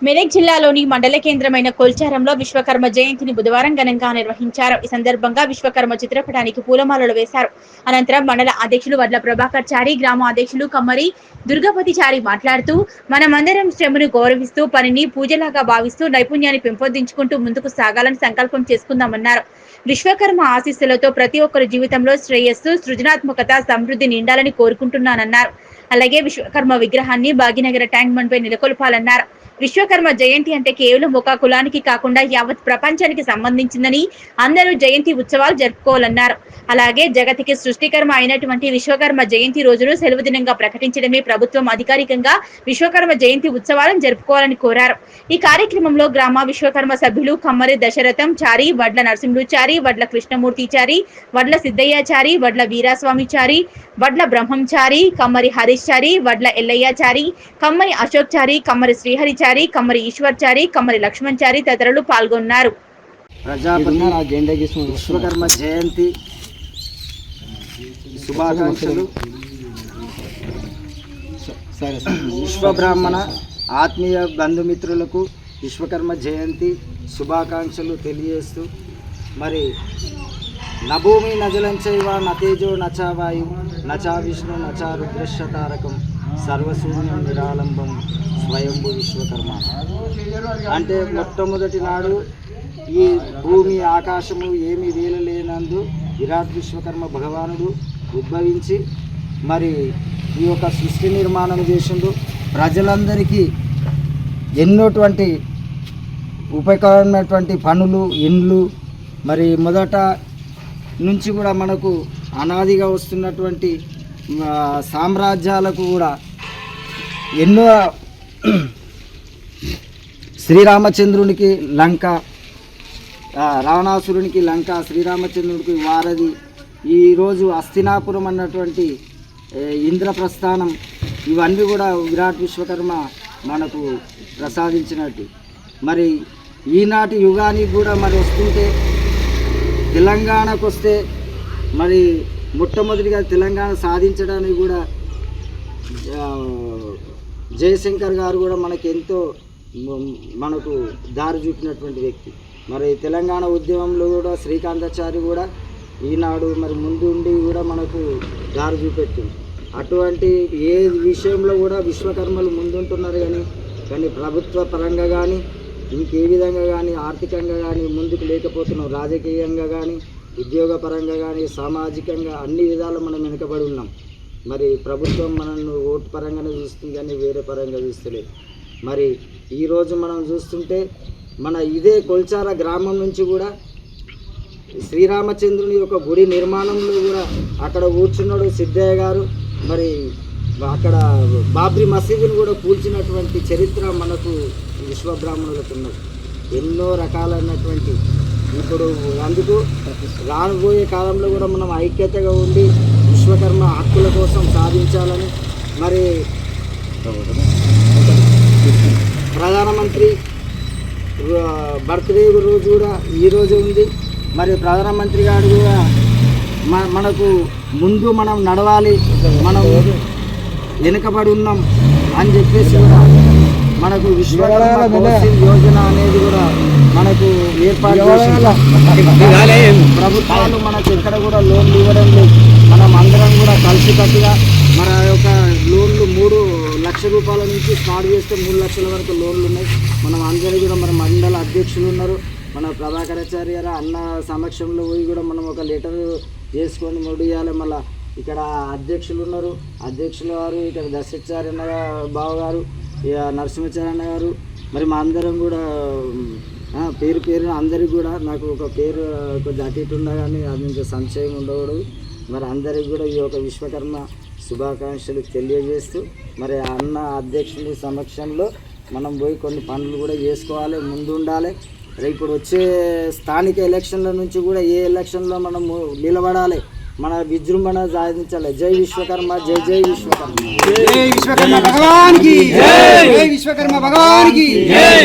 మెదక్ జిల్లాలోని మండల కేంద్రమైన కొల్చారంలో విశ్వకర్మ జయంతిని బుధవారం ఘనంగా నిర్వహించారు. ఈ సందర్భంగా విశ్వకర్మ చిత్రపటానికి పూలమాలలు వేశారు. అనంతరం మండల అధ్యక్షులు వడ్ల ప్రభాకర్ చారి, గ్రామ అధ్యక్షులు కమ్మరి దుర్గపతి చారి మాట్లాడుతూ, మనమందరం శ్రమను గౌరవిస్తూ, పనిని పూజలాగా భావిస్తూ, నైపుణ్యాన్ని పెంపొందించుకుంటూ ముందుకు సాగాలని సంకల్పం చేసుకుందామన్నారు. విశ్వకర్మ ఆశీస్సులతో ప్రతి ఒక్కరి జీవితంలో శ్రేయస్సు, సృజనాత్మకత, సమృద్ధి నిండాలని కోరుకుంటున్నానన్నారు. అలాగే విశ్వకర్మ విగ్రహాన్ని భాగ్యనగర ట్యాంక్ బండ్ పై నెలకొల్పాలన్నారు. విశ్వకర్మ జయంతి అంటే కేవలం ఒక కులానికి కాకుండా యావత్ ప్రపంచానికి సంబంధించిందని, అందరూ జయంతి ఉత్సవాలు జరుపుకోవాలన్నారు. అలాగే జగతికి సృష్టికర్మ అయినటువంటి విశ్వకర్మ జయంతి రోజును సెలవు దినంగా ప్రకటించడమే ప్రభుత్వం అధికారికంగా విశ్వకర్మ జయంతి ఉత్సవాలను జరుపుకోవాలని కోరారు. ఈ కార్యక్రమంలో గ్రామ విశ్వకర్మ సభ్యులు కమ్మరి దశరథం చారి, వడ్ల నరసింహులు చారి, వడ్ల కృష్ణమూర్తి చారి, వడ్ల సిద్ధయ్య చారి, వడ్ల వీరాస్వామి చారి, వడ్ల బ్రహ్మం చారి, కమ్మరి హరీష్ చారి, వడ్ల ఎల్లయ్య చారి, కమ్మరి అశోక్ చారి, కమ్మరి శ్రీహరి చారి, కమ్మరి ఈశ్వర్ చారి, కమ్మరి లక్ష్మణ్ చారి తదితరులు పాల్గొన్నారు. ప్రజాపతి విశ్వకర్మ జయంతి శుభాకాంక్షలు. విశ్వబ్రాహ్మణ ఆత్మీయ బంధుమిత్రులకు విశ్వకర్మ జయంతి శుభాకాంక్షలు తెలియజేస్తూ, మరి నభూమి నజలంచైవ నతేజో నచావాయు నచా విష్ణు నచా రుద్రశతారకం సర్వశూన్యం నిరాలంబం స్వయంభు విశ్వకర్మ. అంటే మొట్టమొదటి నాడు ఈ భూమి ఆకాశము ఏమీ వేలలేనందు విరాట్ విశ్వకర్మ భగవానుడు ఉద్భవించి మరి ఈ యొక్క సృష్టి నిర్మాణం చేసిండు. ప్రజలందరికీ ఎన్నోటువంటి ఉపకరమైనటువంటి పనులు, ఇండ్లు, మరి మొదట నుంచి కూడా మనకు అనాదిగా వస్తున్నటువంటి సామ్రాజ్యాలకు కూడా ఎన్నో శ్రీరామచంద్రునికి లంక, రావణాసురునికి లంక, శ్రీరామచంద్రునికి వారధి, ఈరోజు హస్తినాపురం అన్నటువంటి ఇంద్రప్రస్థానం, ఇవన్నీ కూడా విరాట్ విశ్వకర్మ మనకు ప్రసాదించినట్టు. మరి ఈనాటి యుగానికి కూడా మరి వస్తుంటే తెలంగాణకు వస్తే మరి మొట్టమొదటిగా తెలంగాణ సాధించడానికి కూడా జయశంకర్ గారు కూడా మనకు ఎంతో దారి చూపినటువంటి వ్యక్తి. మరి తెలంగాణ ఉద్యమంలో కూడా శ్రీకాంతాచారి కూడా ఈనాడు మరి ముందు ఉండి కూడా మనకు దారి చూపెట్టింది. అటువంటి ఏ విషయంలో కూడా విశ్వకర్మలు ముందుంటున్నారు. కానీ ప్రభుత్వ పరంగా కానీ ఇంకే విధంగా కానీ ఆర్థికంగా కానీ ముందుకు లేకపోతున్నాం. రాజకీయంగా కానీ ఉద్యోగ పరంగా కానీ సామాజికంగా అన్ని విధాలు మనం వెనుకబడి ఉన్నాం. మరి ప్రభుత్వం మనల్ని ఓటు పరంగానే చూస్తుంది కానీ వేరే పరంగా చూస్తలేదు. మరి ఈరోజు మనం చూస్తుంటే మన ఇదే కొల్చార గ్రామం నుంచి కూడా శ్రీరామచంద్రుని యొక్క గుడి నిర్మాణంలో కూడా అక్కడ కూర్చున్నాడు సిద్ధయ్య గారు. మరి అక్కడ బాబ్రీ మసీదుని కూడా కూల్చినటువంటి చరిత్ర మనకు విశ్వబ్రాహ్మణులకు ఉన్నది. ఎన్నో రకాలైనటువంటి ఇప్పుడు అందుకు రానుపోయే కాలంలో కూడా మనం ఐక్యతగా ఉండి విశ్వకర్మ హక్కుల కోసం సాధించాలని, మరి ప్రధానమంత్రి బర్త్డే రోజు కూడా ఈరోజు ఉంది. మరి ప్రధానమంత్రి గారు కూడా మనకు ముందు మనం నడవాలి, మనం వెనుకబడి ఉన్నాం అని చెప్పేసి కూడా మనకు విశ్వకర్మ కౌశల్ యోజన అనేది కూడా మనకు ఏర్పాటు చేసి ప్రభుత్వాలు మనకు ఎక్కడ కూడా లోన్లు ఇవ్వడం లేదు. మనం అందరం కూడా కలిసికట్టుగా మన యొక్క లోన్లు 3 లక్షల రూపాయల నుంచి స్టార్ట్ చేస్తే 3 లక్షల వరకు లోన్లు ఉన్నాయి. మనం అందరూ కూడా మన మండల అధ్యక్షులు ఉన్నారు, మన ప్రభాకరాచార్య గారు అన్న సమక్షంలో పోయి కూడా మనం ఒక లెటర్ చేసుకొని ముడియాలి. మళ్ళీ ఇక్కడ అధ్యక్షులు ఉన్నారు, అధ్యక్షుల వారు ఇక్కడ దశచార్య బావగారు, నరసింహచార్య గారు, మరి మా అందరం కూడా పేరు అందరికి కూడా నాకు ఒక పేరు కొద్దిగా అటు ఇటు ఉండగానే అది ఇంకా సంశయం ఉండకూడదు. మరి అందరికి కూడా ఈ యొక్క విశ్వకర్మ శుభాకాంక్షలు తెలియజేస్తూ, మరి అన్న అధ్యక్షుని సమక్షంలో మనం పోయి కొన్ని పనులు కూడా చేసుకోవాలి, ముందు ఉండాలి. ఇప్పుడు వచ్చే స్థానిక ఎలక్షన్ల నుంచి కూడా ఏ ఎలక్షన్లో మనం నిలబడాలి, మన విజృంభణ సాధించాలి. జై విశ్వకర్మ, జై జై విశ్వకర్మ, జై విశ్వకర్మ భగవాన్ కి జై, జై విశ్వకర్మ భగవాన్ కి జై.